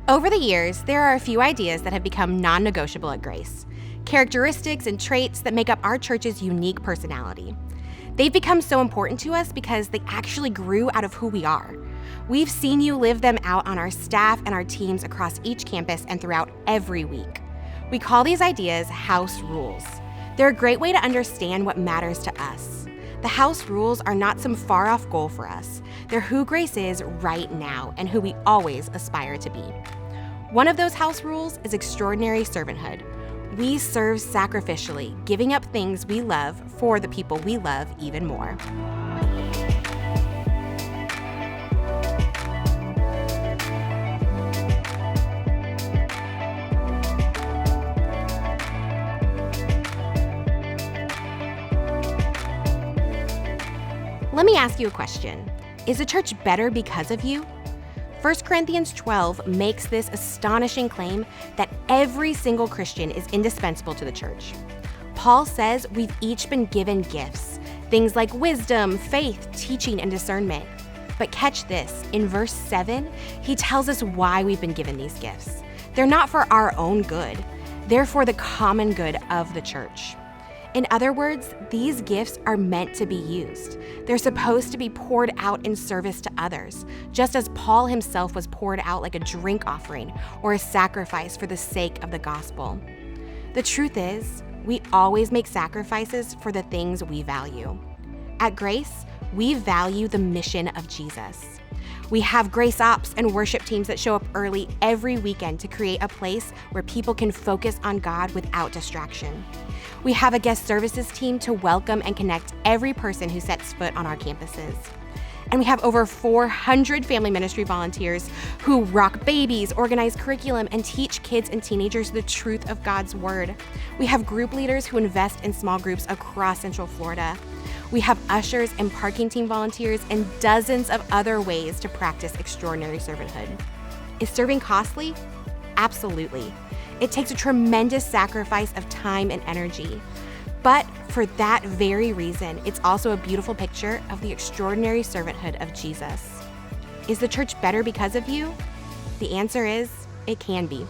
Over the years, there are a few ideas that have become non-negotiable at Grace, characteristics and traits that make up our church's unique personality. They've become so important to us because they actually grew out of who we are. We've seen you live them out on our staff and our teams across each campus and throughout every week. We call these ideas house rules. They're a great way to understand what matters to us. The house rules are not some far-off goal for us. They're who Grace is right now and who we always aspire to be. One of those house rules is extraordinary servanthood. We serve sacrificially, giving up things we love for the people we love even more. Let me ask you a question. Is the church better because of you? 1 Corinthians 12 makes this astonishing claim that every single Christian is indispensable to the church. Paul says we've each been given gifts, things like wisdom, faith, teaching, and discernment. But catch this, in verse 7, he tells us why we've been given these gifts. They're not for our own good. They're for the common good of the church. In other words, these gifts are meant to be used. They're supposed to be poured out in service to others, just as Paul himself was poured out like a drink offering or a sacrifice for the sake of the gospel. The truth is, we always make sacrifices for the things we value. At Grace, we value the mission of Jesus. We have Grace Ops and worship teams that show up early every weekend to create a place where people can focus on God without distraction. We have a guest services team to welcome and connect every person who sets foot on our campuses. And we have over 400 family ministry volunteers who rock babies, organize curriculum, and teach kids and teenagers the truth of God's word. We have group leaders who invest in small groups across Central Florida. We have ushers and parking team volunteers and dozens of other ways to practice extraordinary servanthood. Is serving costly? Absolutely. It takes a tremendous sacrifice of time and energy. But for that very reason, it's also a beautiful picture of the extraordinary servanthood of Jesus. Is the church better because of you? The answer is, it can be.